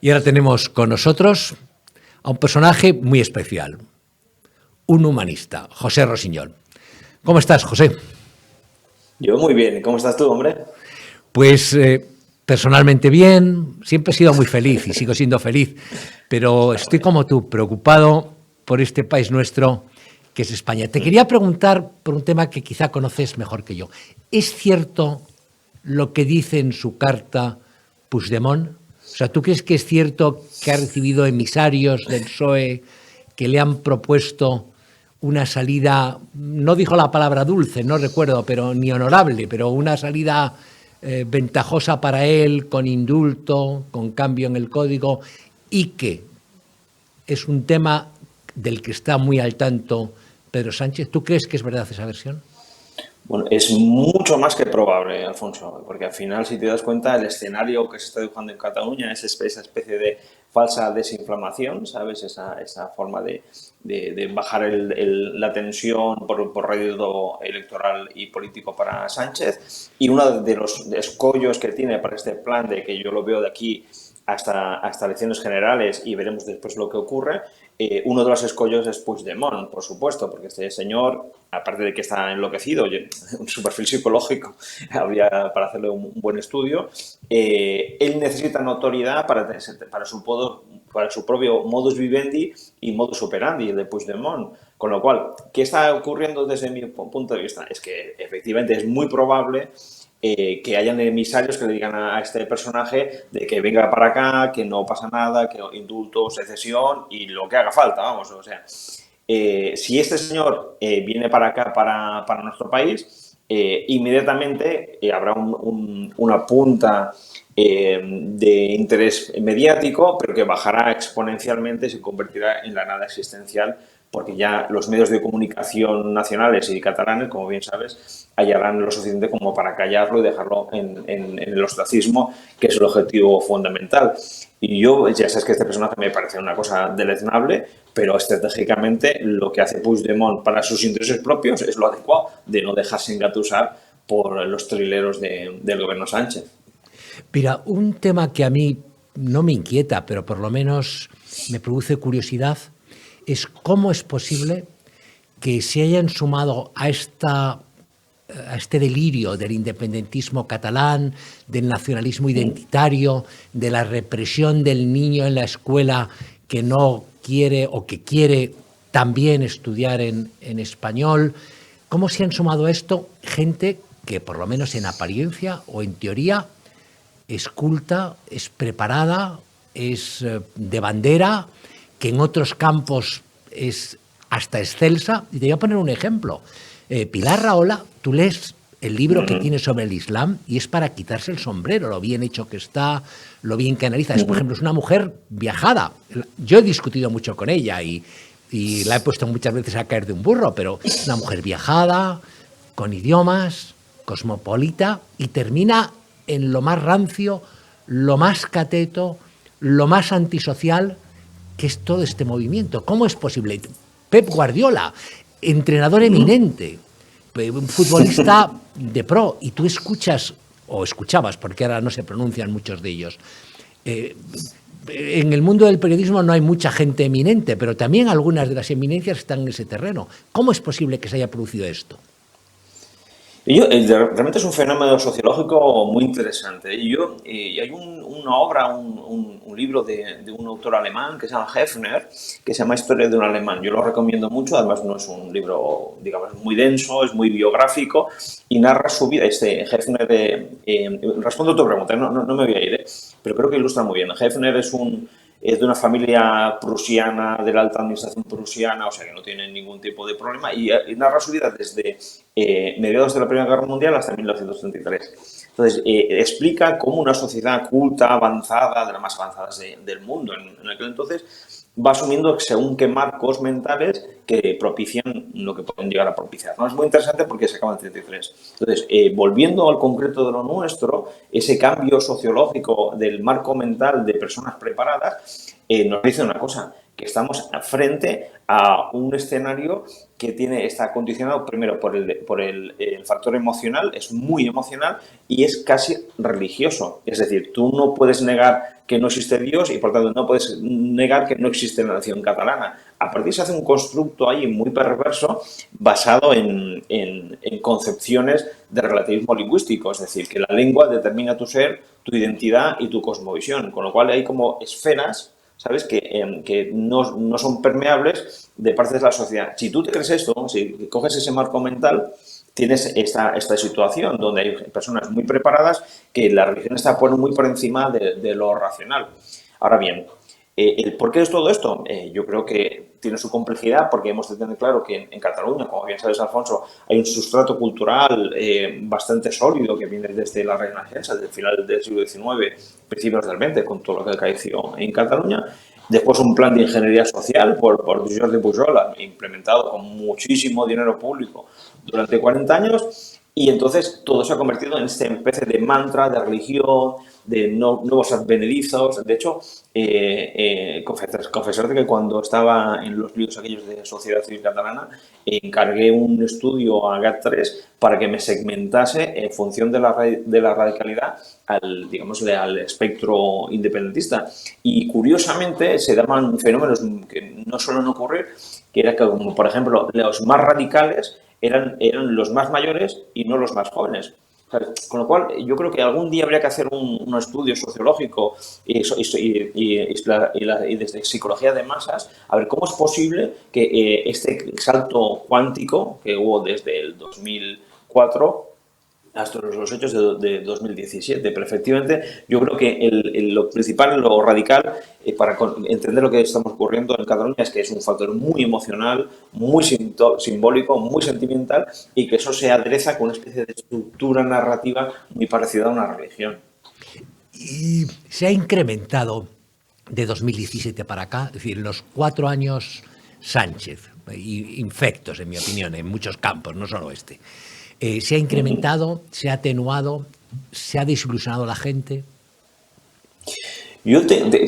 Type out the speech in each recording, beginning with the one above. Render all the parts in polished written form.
Y ahora tenemos con nosotros a un personaje muy especial, un humanista, José Rosiñol. ¿Cómo estás, José? Yo muy bien. ¿Cómo estás tú, hombre? Pues personalmente bien, siempre he sido muy feliz y sigo siendo feliz, pero estoy como tú, preocupado por este país nuestro que es España. Te quería preguntar por un tema que quizá conoces mejor que yo. ¿Es cierto lo que dice en su carta Puigdemont? O sea, ¿tú crees que es cierto que ha recibido emisarios del PSOE que le han propuesto una salida, no dijo la palabra dulce, no recuerdo, pero ni honorable, pero una salida ventajosa para él, con indulto, con cambio en el código, y que es un tema del que está muy al tanto Pedro Sánchez? ¿Tú crees que es verdad esa versión? Bueno, es mucho más que probable, Alfonso, porque al final, si te das cuenta, el escenario que se está dibujando en Cataluña es esa especie de falsa desinflamación, ¿sabes? Esa forma de bajar la tensión por rédito electoral y político para Sánchez. Y uno de los escollos que tiene para este plan, de que yo lo veo de aquí hasta elecciones generales y veremos después lo que ocurre. Uno de los escollos es Puigdemont, por supuesto, porque este señor, aparte de que está enloquecido, oye, su perfil psicológico habría para hacerle un buen estudio, él necesita notoriedad para su propio modus vivendi y modus operandi, el de Puigdemont. Con lo cual, ¿qué está ocurriendo desde mi punto de vista? Es que efectivamente es muy probable que hayan emisarios que le digan a este personaje de que venga para acá, que no pasa nada, que indulto, secesión y lo que haga falta, vamos. O sea, si este señor viene para acá, para nuestro país, inmediatamente habrá una punta de interés mediático, pero que bajará exponencialmente y se convertirá en la nada existencial, porque ya los medios de comunicación nacionales y catalanes, como bien sabes, hallarán lo suficiente como para callarlo y dejarlo en el ostracismo, que es el objetivo fundamental. Y yo, ya sabes que este personaje me parece una cosa deleznable, pero estratégicamente lo que hace Puigdemont para sus intereses propios es lo adecuado, de no dejarse engatusar por los trileros del gobierno Sánchez. Mira, un tema que a mí no me inquieta, pero por lo menos me produce curiosidad, es cómo es posible que se hayan sumado a este delirio del independentismo catalán, del nacionalismo identitario, de la represión del niño en la escuela que no quiere o que quiere también estudiar en español. ¿Cómo se han sumado a esto gente que, por lo menos en apariencia o en teoría, es culta, es preparada, es de bandera, que en otros campos es hasta excelsa? Y te voy a poner un ejemplo. Pilar Rahola, tú lees el libro que tiene sobre el Islam y es para quitarse el sombrero, lo bien hecho que está, lo bien que analiza. Es, por ejemplo, es una mujer viajada. Yo he discutido mucho con ella y la he puesto muchas veces a caer de un burro, pero es una mujer viajada, con idiomas, cosmopolita, y termina en lo más rancio, lo más cateto, lo más antisocial, que es todo este movimiento. ¿Cómo es posible? Pep Guardiola, entrenador eminente, un futbolista de pro, y tú escuchas, o escuchabas, porque ahora no se pronuncian muchos de ellos, en el mundo del periodismo no hay mucha gente eminente, pero también algunas de las eminencias están en ese terreno. ¿Cómo es posible que se haya producido esto? Realmente es un fenómeno sociológico muy interesante. Y hay una obra, un libro de un autor alemán que se llama Hefner, que se llama Historia de un alemán. Yo lo recomiendo mucho, además no es un libro, digamos, muy denso, es muy biográfico y narra su vida. Hefner, respondo a tu pregunta, no me voy a ir, pero creo que ilustra muy bien. Hefner es de una familia prusiana, de la alta administración prusiana, o sea que no tiene ningún tipo de problema, y narra su vida desde mediados de la Primera Guerra Mundial hasta 1933. Entonces, explica cómo una sociedad culta, avanzada, de las más avanzadas del mundo en aquel entonces, va asumiendo según qué marcos mentales que propician lo que pueden llegar a propiciar, ¿no? Es muy interesante porque se acaba en 33. Entonces, volviendo al concreto de lo nuestro, ese cambio sociológico del marco mental de personas preparadas nos dice una cosa, que estamos frente a un escenario que está condicionado primero por el factor emocional, es muy emocional y es casi religioso. Es decir, tú no puedes negar que no existe Dios y por tanto no puedes negar que no existe la nación catalana. A partir se hace un constructo ahí muy perverso basado en concepciones de relativismo lingüístico, es decir, que la lengua determina tu ser, tu identidad y tu cosmovisión, con lo cual hay como esferas, ¿sabes?, que no son permeables de parte de la sociedad. Si tú te crees esto, si coges ese marco mental, tienes esta situación donde hay personas muy preparadas que la religión está muy por encima de lo racional. Ahora bien, ¿el por qué es todo esto? Yo creo que tiene su complejidad porque hemos de tener claro que en Cataluña, como bien sabes, Alfonso, hay un sustrato cultural bastante sólido que viene desde la Renaixença, desde el final del siglo XIX, principios del XX, con todo lo que acaeció en Cataluña. Después un plan de ingeniería social por Jordi Pujol, implementado con muchísimo dinero público durante 40 años, y entonces todo se ha convertido en esta especie de mantra de religión, de nuevos advenedizos. De hecho, confesarte que cuando estaba en los líos aquellos de Sociedad Civil Catalana, encargué un estudio a GAT3 para que me segmentase en función de la radicalidad al espectro independentista. Y curiosamente se daban fenómenos que no suelen ocurrir, que era que, como por ejemplo, los más radicales eran los más mayores y no los más jóvenes. Con lo cual, yo creo que algún día habría que hacer un estudio sociológico y desde psicología de masas, a ver cómo es posible que este salto cuántico que hubo desde el 2004 hasta los hechos de 2017. Pero efectivamente, yo creo que lo principal, lo radical, para entender lo que estamos ocurriendo en Cataluña es que es un factor muy emocional, muy simbólico, muy sentimental y que eso se adereza con una especie de estructura narrativa muy parecida a una religión. Y se ha incrementado de 2017 para acá, es decir, los 4 años Sánchez, infectos, en mi opinión, en muchos campos, no solo este. ¿Se ha incrementado, se ha atenuado, se ha desilusionado la gente?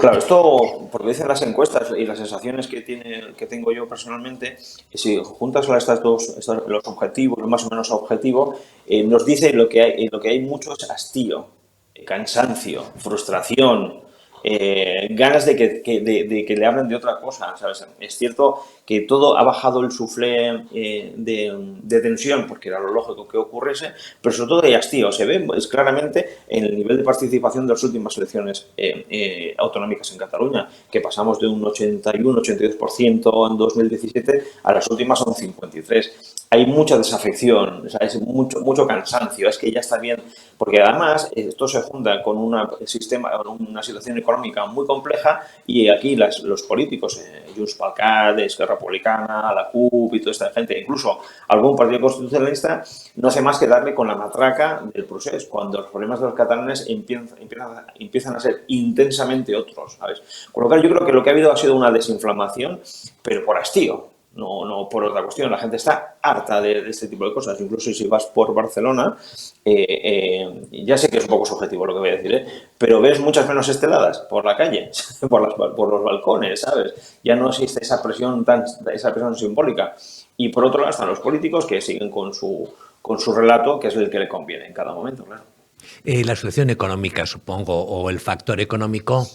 Claro, esto, porque dicen las encuestas y las sensaciones que tengo yo personalmente, si juntas los objetivos, los más o menos objetivos, nos dice lo que hay mucho es hastío, cansancio, frustración, ganas de que le hablen de otra cosa, ¿sabes? Es cierto que todo ha bajado el suflé de tensión, porque era lo lógico que ocurriese, pero sobre todo hay hastío. Se ve claramente en el nivel de participación de las últimas elecciones autonómicas en Cataluña, que pasamos de un 81-82% en 2017 a las últimas son 53%. Hay mucha desafección, ¿sabes? Mucho cansancio, es que ya está bien, porque además esto se junta con una situación económica muy compleja y aquí los políticos, Junts pel Cat, Esquerra Republicana, la CUP y toda esta gente, incluso algún partido constitucionalista, no hace más que darle con la matraca del procés, cuando los problemas de los catalanes empiezan a ser intensamente otros, ¿sabes? Con lo cual yo creo que lo que ha habido ha sido una desinflamación, pero por hastío. No por otra cuestión. La gente está harta de este tipo de cosas. Incluso si vas por Barcelona, ya sé que es un poco subjetivo lo que voy a decir, pero ves muchas menos esteladas por la calle, por los balcones, ¿sabes? Ya no existe esa presión simbólica. Y por otro lado están los políticos que siguen con su relato, que es el que le conviene en cada momento, claro. La situación económica, supongo, o el factor económico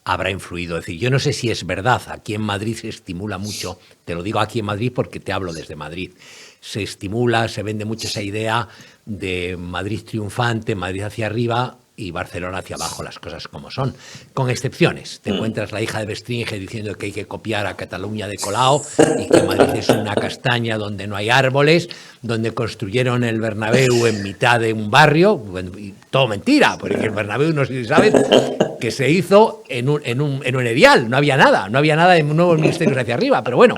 habrá influido. Es decir, yo no sé si es verdad, aquí en Madrid se estimula mucho, te lo digo aquí en Madrid porque te hablo desde Madrid, se estimula, se vende mucho esa idea de Madrid triunfante, Madrid hacia arriba y Barcelona hacia abajo, las cosas como son, con excepciones. Te encuentras la hija de Bestringe diciendo que hay que copiar a Cataluña de Colau y que Madrid es una castaña donde no hay árboles, donde construyeron el Bernabéu en mitad de un barrio, y todo mentira, porque el Bernabéu, no sé si sabes, que se hizo en un edial, no había nada de nuevos ministerios hacia arriba, pero bueno,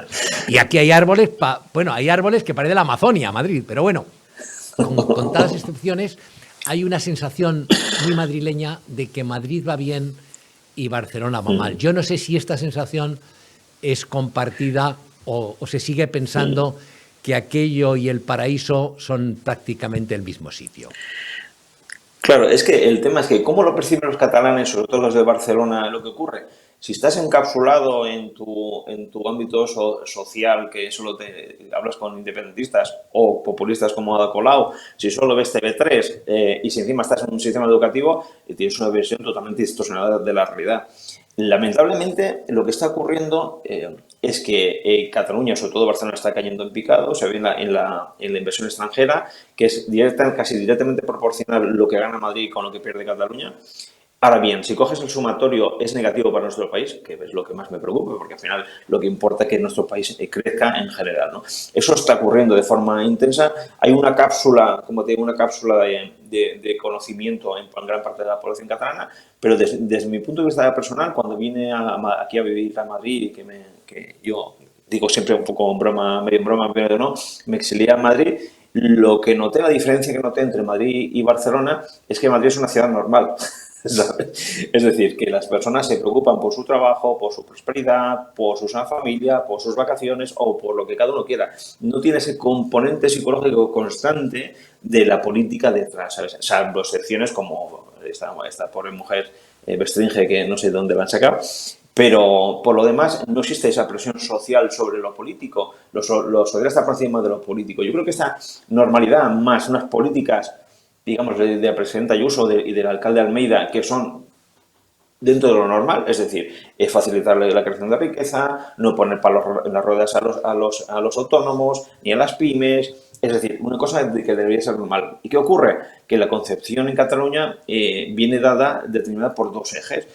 y aquí hay árboles, hay árboles que parecen la Amazonia, Madrid, pero bueno, con todas las excepciones, hay una sensación muy madrileña de que Madrid va bien y Barcelona va mal. Yo no sé si esta sensación es compartida o se sigue pensando que aquello y el paraíso son prácticamente el mismo sitio. Claro, es que el tema es que cómo lo perciben los catalanes, sobre todo los de Barcelona, lo que ocurre. Si estás encapsulado en tu ámbito social, que solo te hablas con independentistas o populistas como Ada Colau, si solo ves TV3 y si encima estás en un sistema educativo, tienes una visión totalmente distorsionada de la realidad. Lamentablemente, lo que está ocurriendo es que Cataluña, sobre todo Barcelona, está cayendo en picado, se ve en la inversión extranjera, que es casi directamente proporcional lo que gana Madrid con lo que pierde Cataluña. Ahora bien, si coges el sumatorio es negativo para nuestro país, que es lo que más me preocupa, porque al final lo que importa es que nuestro país crezca en general, ¿no? Eso está ocurriendo de forma intensa. Hay una cápsula, como te digo, una cápsula de conocimiento en gran parte de la población catalana, pero desde mi punto de vista personal, cuando vine aquí a vivir a Madrid y que yo digo siempre un poco en broma, medio no, me exilié a Madrid. Lo que noté, la diferencia que noté entre Madrid y Barcelona es que Madrid es una ciudad normal. ¿Sabes? Es decir, que las personas se preocupan por su trabajo, por su prosperidad, por su sana familia, por sus vacaciones o por lo que cada uno quiera. No tiene ese componente psicológico constante de la política detrás, ¿sabes? Salvo excepciones como esta pobre mujer Bestringe, que no sé de dónde la han sacado. Pero por lo demás no existe esa presión social sobre lo político. Lo social está por encima de lo político. Yo creo que esta normalidad más unas políticas, digamos, de la presidenta Ayuso y del alcalde Almeida, que son dentro de lo normal, es decir, facilitar la creación de riqueza, no poner palos en las ruedas a los autónomos ni a las pymes, es decir, una cosa que debería ser normal. ¿Y qué ocurre? Que la concepción en Cataluña viene determinada por dos ejes.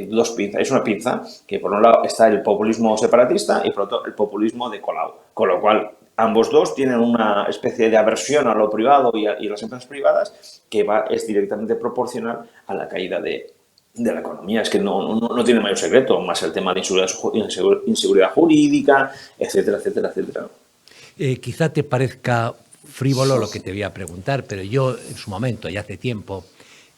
Dos pinzas. Es una pinza que por un lado está el populismo separatista y por otro el populismo de Colau. Con lo cual, ambos dos tienen una especie de aversión a lo privado y a las empresas privadas que es directamente proporcional a la caída de la economía. Es que no tiene mayor secreto, más el tema de inseguridad jurídica, etcétera, etcétera, etcétera. Quizá te parezca frívolo lo que te voy a preguntar, pero yo en su momento, ya hace tiempo,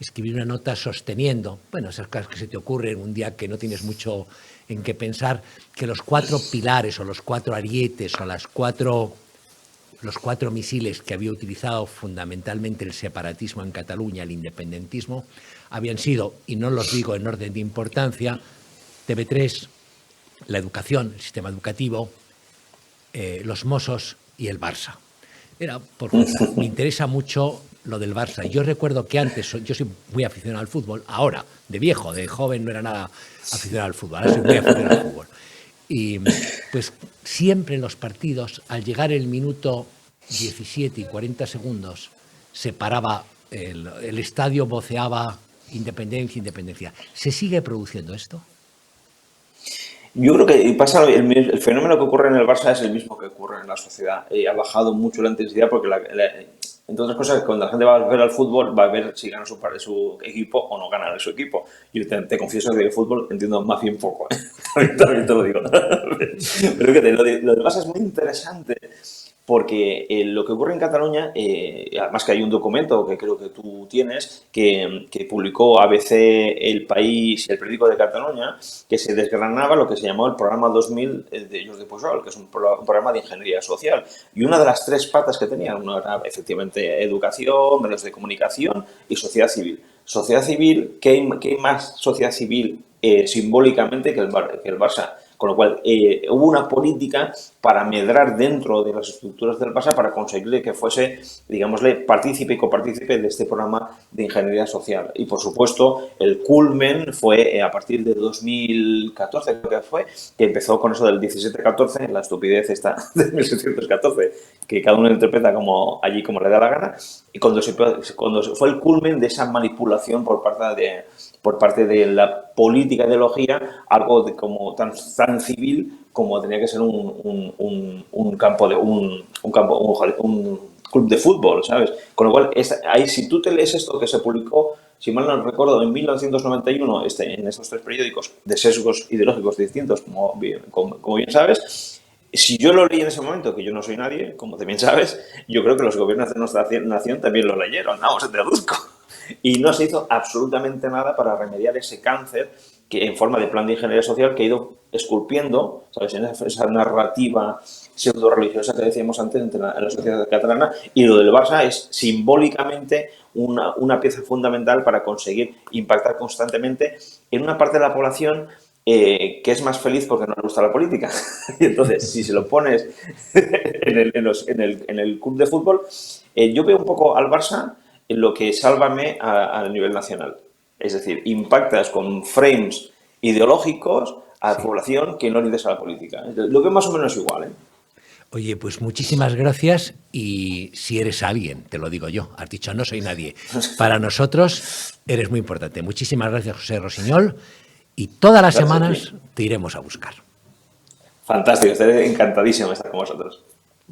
escribí una nota sosteniendo, bueno, esas cosas que se te ocurren un día que no tienes mucho en qué pensar, que los 4 pilares o los 4 arietes o los 4 misiles que había utilizado fundamentalmente el separatismo en Cataluña, el independentismo, habían sido, y no los digo en orden de importancia, TV3, la educación, el sistema educativo, los Mossos y el Barça. Era porque me interesa mucho lo del Barça. Yo recuerdo que antes, yo soy muy aficionado al fútbol, ahora, de viejo, de joven no era nada aficionado al fútbol, ahora soy muy aficionado al fútbol. Y pues siempre en los partidos, al llegar el minuto 17 y 40 segundos, se paraba, el estadio voceaba independencia, independencia. ¿Se sigue produciendo esto? Yo creo que pasa el fenómeno que ocurre en el Barça es el mismo que ocurre en la sociedad. Ha bajado mucho la intensidad porque, entre otras cosas, cuando la gente va a ver al fútbol, va a ver si gana su equipo o no gana su equipo. Yo te confieso que de fútbol entiendo más bien poco. También te lo digo. Pero fíjate, lo del Barça es muy interesante porque lo que ocurre en Cataluña, además que hay un documento que creo que tú tienes, que publicó ABC, El País y el Periódico de Cataluña, que se desgranaba lo que se llamó el programa 2000 de Jordi Pujol, que es un programa de ingeniería social. Y una de las 3 patas que tenía, una era efectivamente educación, medios de comunicación y sociedad civil. Sociedad civil, ¿qué hay más sociedad civil simbólicamente que el Barça? Con lo cual, hubo una política para medrar dentro de las estructuras del Barça para conseguir que fuese, digámosle, partícipe y copartícipe de este programa de ingeniería social. Y, por supuesto, el culmen fue a partir de 2014, creo que fue, que empezó con eso del 17-14, la estupidez esta de 1714, que cada uno interpreta como le da la gana, y cuando fue el culmen de esa manipulación por parte de la política ideología, algo como tan civil como tenía que ser un club de fútbol, ¿sabes? Con lo cual, ahí, si tú te lees esto que se publicó, si mal no recuerdo, en 1991, en estos 3 periódicos de sesgos ideológicos distintos, como bien sabes, si yo lo leí en ese momento, que yo no soy nadie, como también sabes, yo creo que los gobiernos de nuestra nación también lo leyeron, vamos, te deduzco. Y no se hizo absolutamente nada para remediar ese cáncer que en forma de plan de ingeniería social que ha ido esculpiendo, ¿sabes?, en esa narrativa pseudo-religiosa que decíamos antes en la sociedad catalana. Y lo del Barça es simbólicamente una pieza fundamental para conseguir impactar constantemente en una parte de la población que es más feliz porque no le gusta la política. Y entonces, si se lo pones en el club de fútbol, yo veo un poco al Barça en lo que Sálvame a nivel nacional. Es decir, impactas con frames ideológicos a la Sí. población que no le interesa la política. Lo veo más o menos igual, ¿eh? Oye, pues muchísimas gracias y si eres alguien, te lo digo yo, has dicho no soy nadie. Para nosotros eres muy importante. Muchísimas gracias, José Rosiñol, y todas las Gracias a semanas ti. te iremos a buscar. Fantástico, estaré encantadísimo de estar con vosotros.